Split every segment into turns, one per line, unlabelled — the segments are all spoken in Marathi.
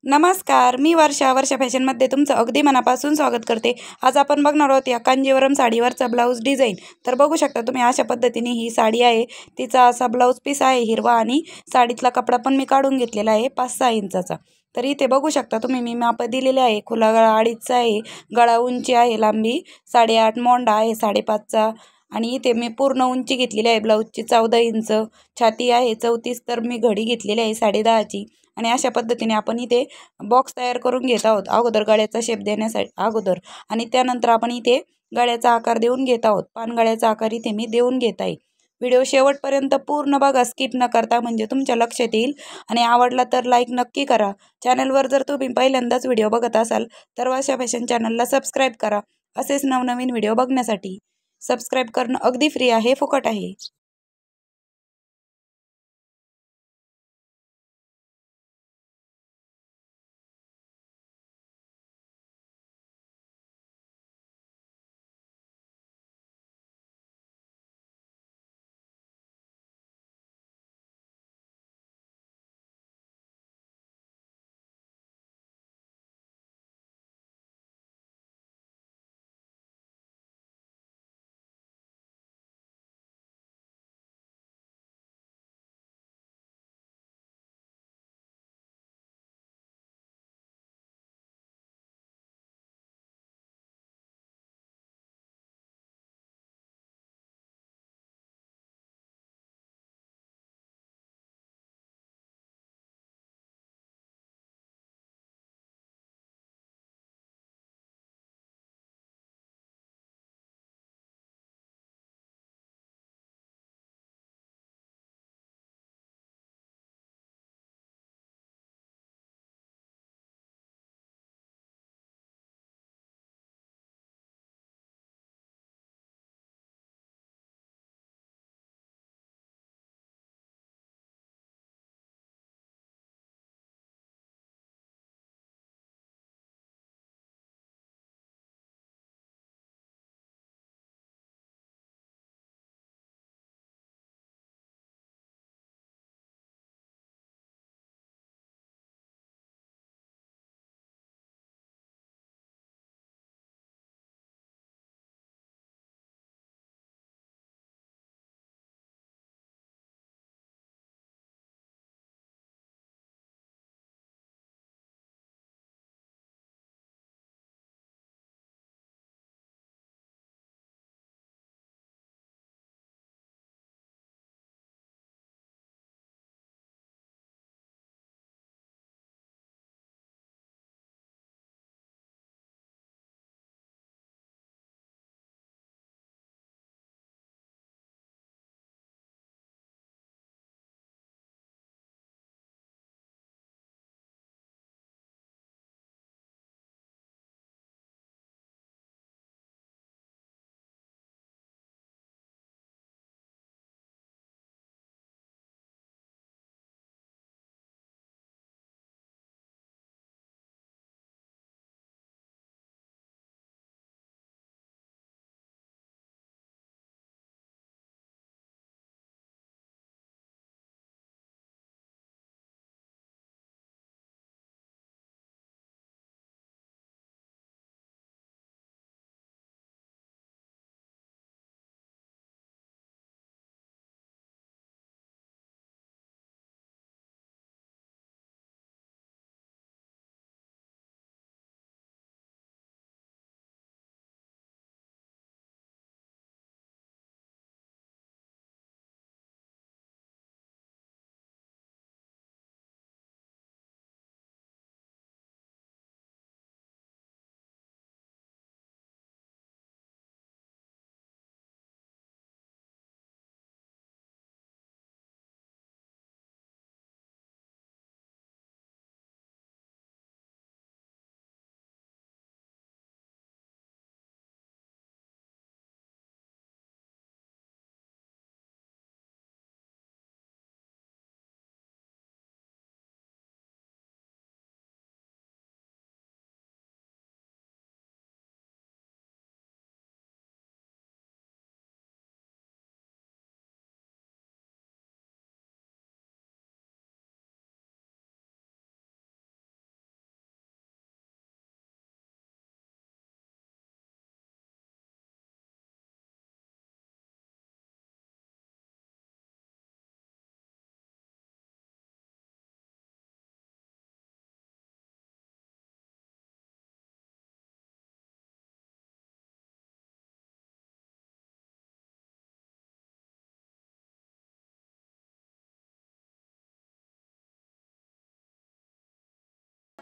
नमस्कार, मी वर्षा फॅशनमध्ये तुमचं अगदी मनापासून स्वागत करते। आज आपण बघणार आहोत या कांजीवरम साडीवरचा ब्लाऊज डिझाईन। तर बघू शकता तुम्ही अशा पद्धतीने ही साडी आहे, तिचा असा ब्लाऊज पीस आहे हिरवा आणि साडीतला कपडा पण मी काढून घेतलेला आहे 5-6 इंचाचा। तर इथे बघू शकता तुम्ही मी माप दिलेले आहे। खुला गळा 2.5 आहे, गळा उंची आहे लांबी 8.5, मोंडा आहे 5.5चा आणि इथे मी पूर्ण उंची घेतलेली आहे ब्लाऊजची 14 इंच, छाती आहे 34, तर मी घडी घेतलेली आहे 10.5ची। आणि अशा पद्धतीने आपण इथे बॉक्स तयार करून घेत आहोत अगोदर गळ्याचा शेप देण्यासाठी अगोदर, आणि त्यानंतर आपण इथे गळ्याचा आकार देऊन घेत आहोत। पानगळ्याचा आकार इथे मी देऊन घेत आहे। व्हिडिओ शेवटपर्यंत पूर्ण बघा, स्किप न करता, म्हणजे तुमच्या लक्षात येईल। आणि आवडला तर लाईक नक्की करा। चॅनलवर जर तुम्ही पहिल्यांदाच व्हिडिओ बघत असाल तर वर्षा फॅशन चॅनलला सबस्क्राईब करा असेच नवनवीन व्हिडिओ बघण्यासाठी। सबस्क्राईब करणं अगदी फ्री आहे, फुकट आहे।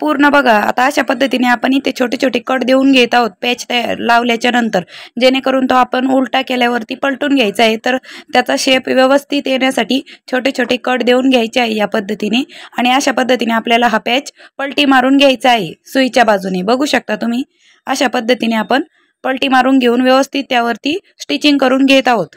पूर्ण बघा। आता अशा पद्धतीने आपण इथे छोटे छोटे कट देऊन घेत आहोत पॅच तयार लावल्याच्या नंतर, जेणेकरून तो आपण उलटा केल्यावरती पलटून घ्यायचा आहे। तर त्याचा शेप व्यवस्थित येण्यासाठी छोटे छोटे कट देऊन घ्यायचे आहे या पद्धतीने। आणि अशा पद्धतीने आपल्याला हा पॅच पलटी मारून घ्यायचा आहे सुईच्या बाजूने। बघू शकता तुम्ही अशा पद्धतीने आपण पलटी मारून घेऊन व्यवस्थित त्यावरती स्टिचिंग करून घेत आहोत।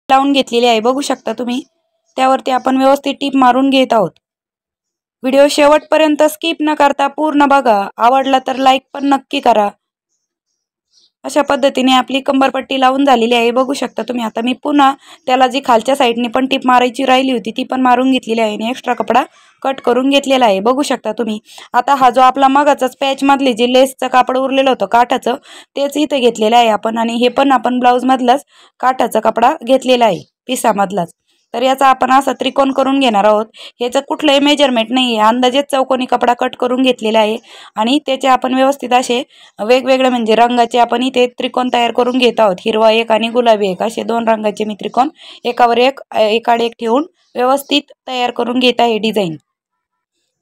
लावून घेतलेली आहे बघू शकता तुम्ही। त्यावरती आपण व्यवस्थित टीप मारून घेत आहोत। व्हिडिओ शेवटपर्यंत स्किप न करता पूर्ण बघा। आवडला तर लाईक पण नक्की करा। अशा पद्धतीने आपली कंबरपट्टी लावून झालेली आहे बघू शकता तुम्ही। आता मी पुन्हा त्याला जी खालच्या साईडने पण टीप मारायची राहिली होती ती पण मारून घेतलेली आहे आणि एक्स्ट्रा कपडा कट करून घेतलेला आहे बघू शकता तुम्ही। आता हा जो आपला मगाचाच पॅच मधले जे लेसचं कापड उरलेलं होतं काठाचं तेच इथे घेतलेलं आहे आपण। आणि हे पण आपण ब्लाऊज मधलाच काठाचा कपडा घेतलेला आहे पिसामधलाच। तर याचा आपण असा त्रिकोण करून घेणार आहोत। याचं कुठलंही मेजरमेंट नाही आहे, अंदाजेच चौकोनी कपडा कट करून घेतलेला आहे। आणि त्याचे आपण व्यवस्थित असे वेगवेगळे म्हणजे रंगाचे आपण इथे त्रिकोण तयार करून घेत आहोत। हिरवा एक आणि गुलाबी एक असे दोन रंगाचे मी त्रिकोण एकावर एक एकाड एक ठेवून व्यवस्थित तयार करून घेत आहे डिझाईन।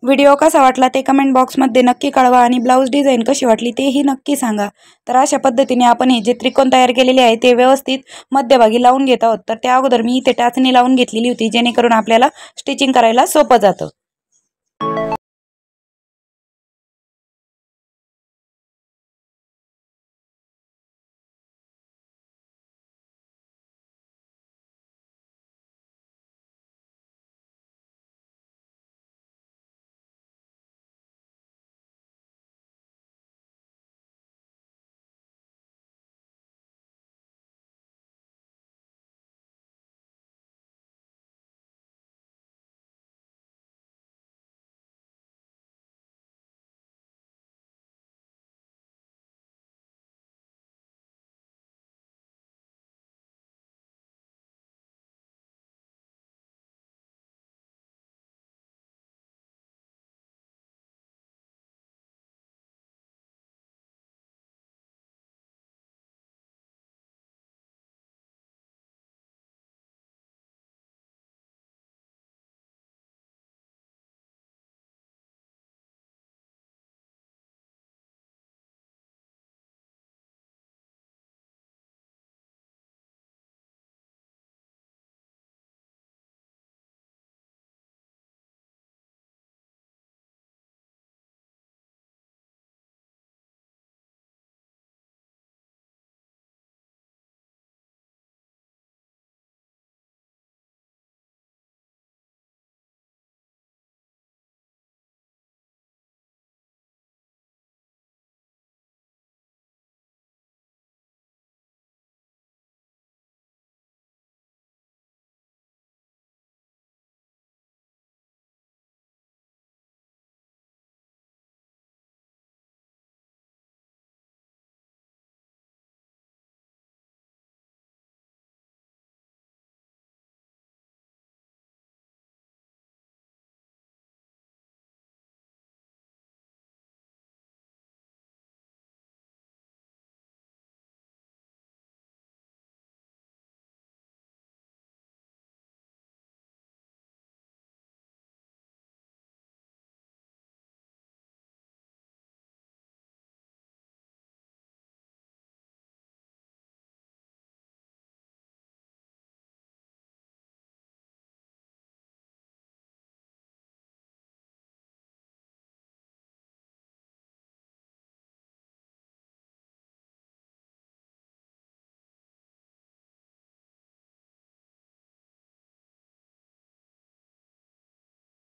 व्हिडिओ कसा वाटला ते कमेंट बॉक्समध्ये नक्की कळवा आणि ब्लाऊज डिझाईन कशी वाटली तेही नक्की सांगा। तर अशा पद्धतीने आपण हे जे त्रिकोण तयार केलेले आहे ते व्यवस्थित मध्यभागी लावून घेत आहोत। तर त्या अगोदर मी इथे टाचणी लावून घेतलेली होती जेणेकरून आपल्याला स्टिचिंग करायला सोपं जातं।